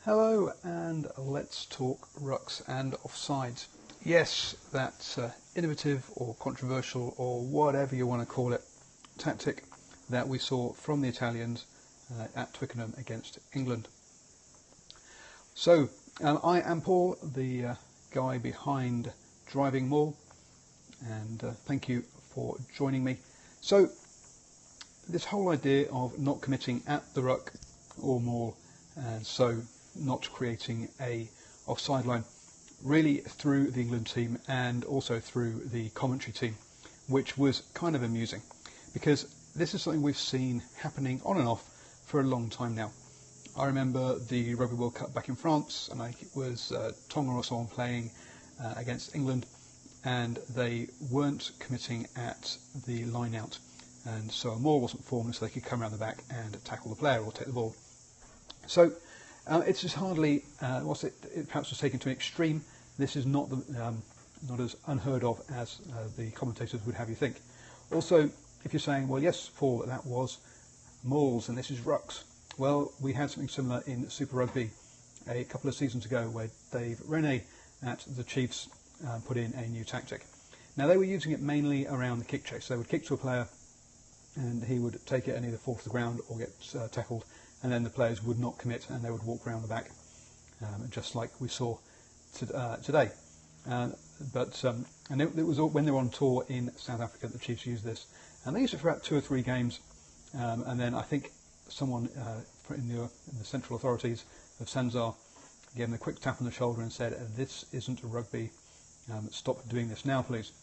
Hello, and let's talk rucks and offsides. Yes, that innovative or controversial or whatever you want to call it tactic that we saw from the Italians at Twickenham against England. So I am Paul, the guy behind DrivingMaul, and thank you for joining me. So this whole idea of not committing at the ruck or maul, and so not creating a offside line, really through the England team and also through the commentary team, which was kind of amusing because this is something we've seen happening on and off for a long time now. I remember the Rugby World Cup back in France, and I think it was Tonga or someone playing against England, and they weren't committing at the line out, and so a maul wasn't formed so they could come around the back and tackle the player or take the ball. So it's just hardly, it perhaps was taken to an extreme. This is not as unheard of as the commentators would have you think. Also, if you're saying, well, yes, Paul, that was mauls and this is rucks. Well, we had something similar in Super Rugby a couple of seasons ago where Dave Rene at the Chiefs put in a new tactic. Now, they were using it mainly around the kick chase. They would kick to a player and he would take it and either fall to the ground or get tackled, and then the players would not commit and they would walk around the back, just like we saw today. And it was when they were on tour in South Africa that the Chiefs used this, and they used it for about 2 or 3 games, and then I think someone in the central authorities of Sanzar gave them a quick tap on the shoulder and said, "This isn't rugby. Stop doing this now, please."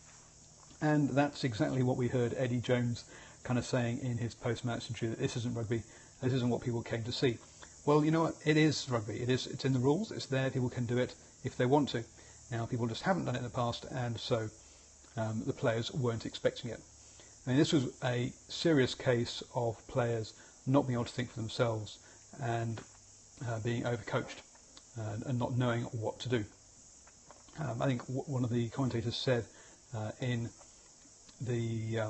And that's exactly what we heard Eddie Jones kind of saying in his post-match interview, that this isn't rugby. This isn't what people came to see. Well, you know what? It is rugby. It's in the rules. It's there. People can do it if they want to. Now, people just haven't done it in the past, and so the players weren't expecting it. I mean, this was a serious case of players not being able to think for themselves and being overcoached and not knowing what to do. I think one of the commentators said in the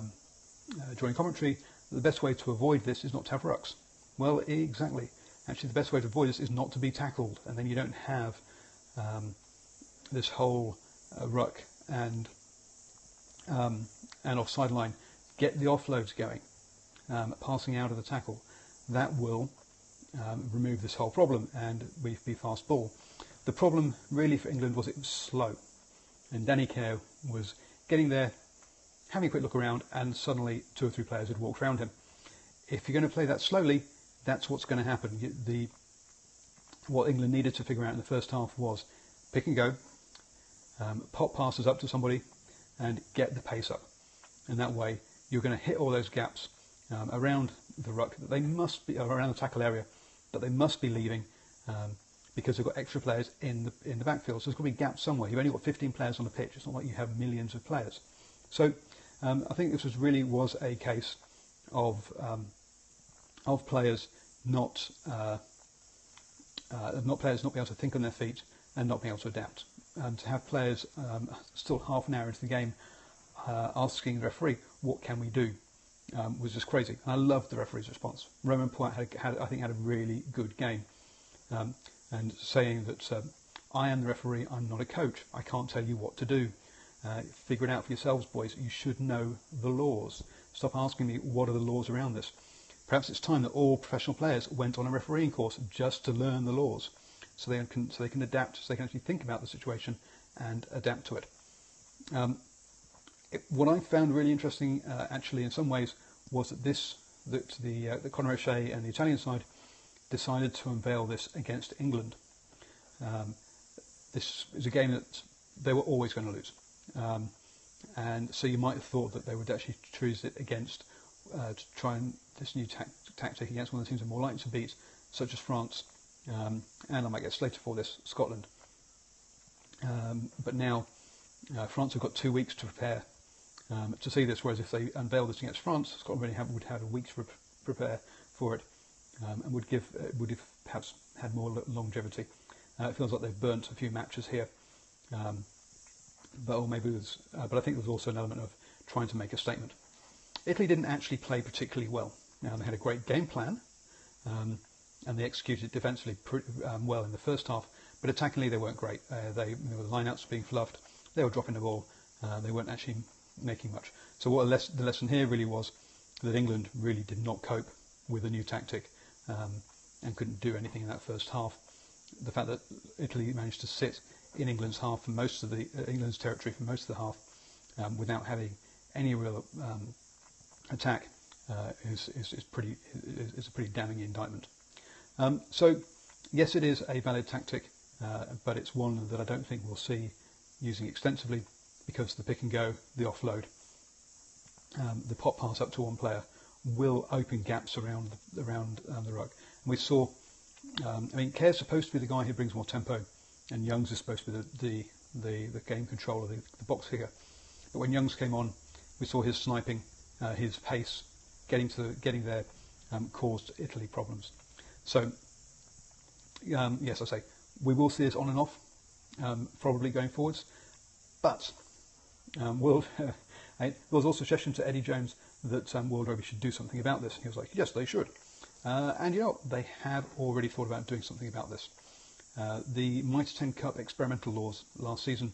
during commentary, the best way to avoid this is not to have rucks. Well, exactly. Actually, the best way to avoid this is not to be tackled, and then you don't have this whole ruck and offside line. Get the offloads going, passing out of the tackle. That will remove this whole problem, and we be fast ball. The problem really for England was it was slow, and Danny Care was getting there, having a quick look around, and suddenly 2 or 3 players had walked around him. If you're going to play that slowly, that's what's going to happen. What England needed to figure out in the first half was pick and go, pop passes up to somebody, and get the pace up. And that way, you're going to hit all those gaps around the ruck that they must be, around the tackle area that they must be leaving, because they've got extra players in the backfield. So there's got to be gaps somewhere. You've only got 15 players on the pitch. It's not like you have millions of players. So I think this was a case of players not being able to think on their feet and not being able to adapt. To have players still half an hour into the game asking the referee, "What can we do?" Was just crazy. And I loved the referee's response. Roman Poit had a really good game, and saying that I am the referee, I'm not a coach. I can't tell you what to do. Figure it out for yourselves, boys. You should know the laws. Stop asking me what are the laws around this. Perhaps it's time that all professional players went on a refereeing course just to learn the laws, so they can adapt, so they can actually think about the situation and adapt to it. What I found really interesting, actually, in some ways, was that the Conor O'Shea and the Italian side decided to unveil this against England. This is a game that they were always going to lose. And so you might have thought that they would actually choose it against to try and this new tactic against one of the teams they're more likely to beat, such as France, and I might get slated for this, Scotland. But now France have got 2 weeks to prepare to see this, whereas if they unveil this against France, Scotland would have a week to prepare for it, and would have perhaps had more longevity. It feels like they've burnt a few matches here. But I think there was also an element of trying to make a statement. Italy didn't actually play particularly well. Now, they had a great game plan, and they executed defensively pretty well in the first half, but attackingly they weren't great. The line-outs were being fluffed, they were dropping the ball, they weren't actually making much. So what the lesson here really was that England really did not cope with a new tactic and couldn't do anything in that first half. The fact that Italy managed to sit in England's half for most of England's territory for most of the half without having any real attack is a pretty damning indictment. So yes, it is a valid tactic, but it's one that I don't think we'll see using extensively, because the pick and go, the offload, the pop pass up to one player will open gaps around the ruck. And we saw, I mean, Kerr's supposed to be the guy who brings more tempo, and Youngs is supposed to be the game controller, the box kicker. But when Youngs came on, we saw his sniping, his pace, getting there, caused Italy problems. So yes, I say we will see this on and off, probably going forwards. But there was also a suggestion to Eddie Jones that World Rugby should do something about this. He was like, yes, they should. And you know, they have already thought about doing something about this. The Mitre 10 Cup experimental laws last season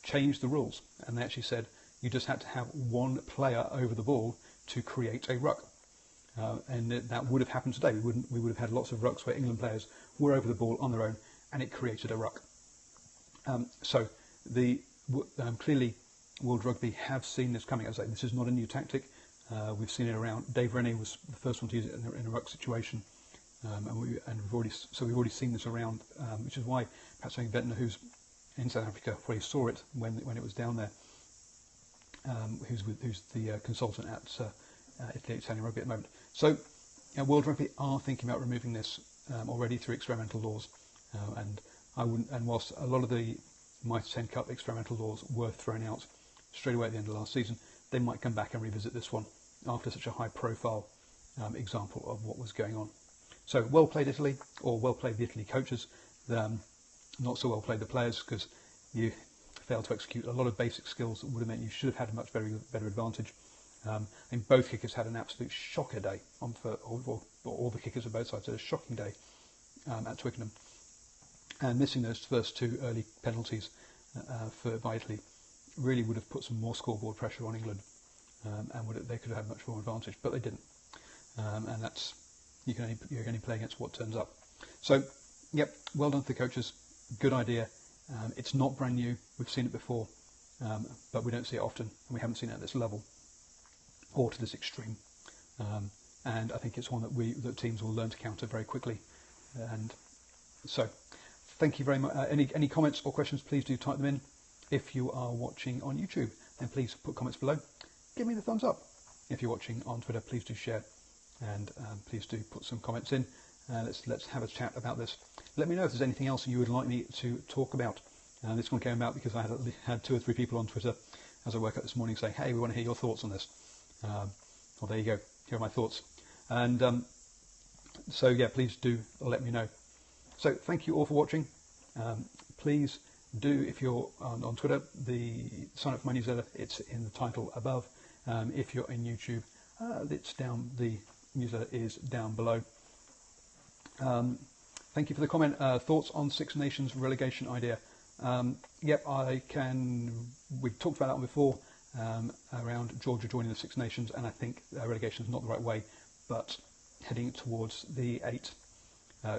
changed the rules, and they actually said you just had to have one player over the ball to create a ruck. And that would have happened today. We would have had lots of rucks where England players were over the ball on their own, and it created a ruck. So clearly World Rugby have seen this coming. As I say, this is not a new tactic. We've seen it around. Dave Rennie was the first one to use it in a ruck situation, and we've already seen this around, which is why perhaps having Ventnor, who's in South Africa, probably saw it when it was down there. Who's the consultant at Italian Rugby at the moment. So World Rugby are thinking about removing this already through experimental laws, and whilst a lot of the Mitre 10 Cup experimental laws were thrown out straight away at the end of last season, they might come back and revisit this one after such a high-profile example of what was going on. So well played Italy, or well played the Italy coaches. Not so well played the players, because you failed to execute a lot of basic skills that would have meant you should have had a much better advantage. And both kickers had an absolute shocker day, all the kickers of both sides had a shocking day at Twickenham. And missing those first two early penalties by Italy really would have put some more scoreboard pressure on England, and they could have had much more advantage, but they didn't. And that's you can only play against what turns up. So, yep, well done to the coaches. Good idea. It's not brand new. We've seen it before, but we don't see it often, and we haven't seen it at this level or to this extreme. And I think it's one that teams will learn to counter very quickly. And so, thank you very much. Any comments or questions, please do type them in. If you are watching on YouTube, then please put comments below. Give me the thumbs up. If you're watching on Twitter, please do share, and please do put some comments in. Let's have a chat about this. Let me know if there's anything else you would like me to talk about. This one came about because I had 2 or 3 people on Twitter as I woke up this morning saying, hey, we want to hear your thoughts on this. Well, there you go. Here are my thoughts. And so, yeah, please do let me know. So thank you all for watching. Please do, if you're on Twitter, sign up for my newsletter. It's in the title above. If you're in YouTube, it's down. The newsletter is down below. Thank you for the comment. Thoughts on Six Nations relegation idea? Yep, we've talked about that one before, around Georgia joining the Six Nations, and I think relegation is not the right way, but heading towards the 8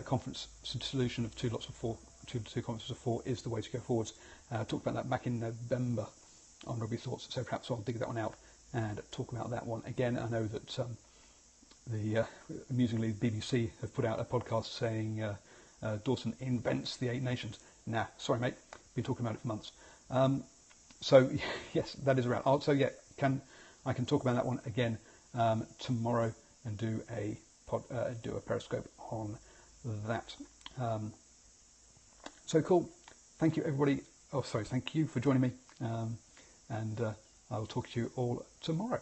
conference solution of 2 lots of 4, two conferences of 4 is the way to go forwards. Talked about that back in November on Rugby Thoughts, so perhaps I'll dig that one out and talk about that one again. I know that amusingly, the BBC have put out a podcast saying Dawson invents the 8 nations. Nah, sorry mate, been talking about it for months. So yes, that is around. So yeah, I can talk about that one again tomorrow and do a Periscope on that. So cool. Thank you everybody. Thank you for joining me, and I will talk to you all tomorrow.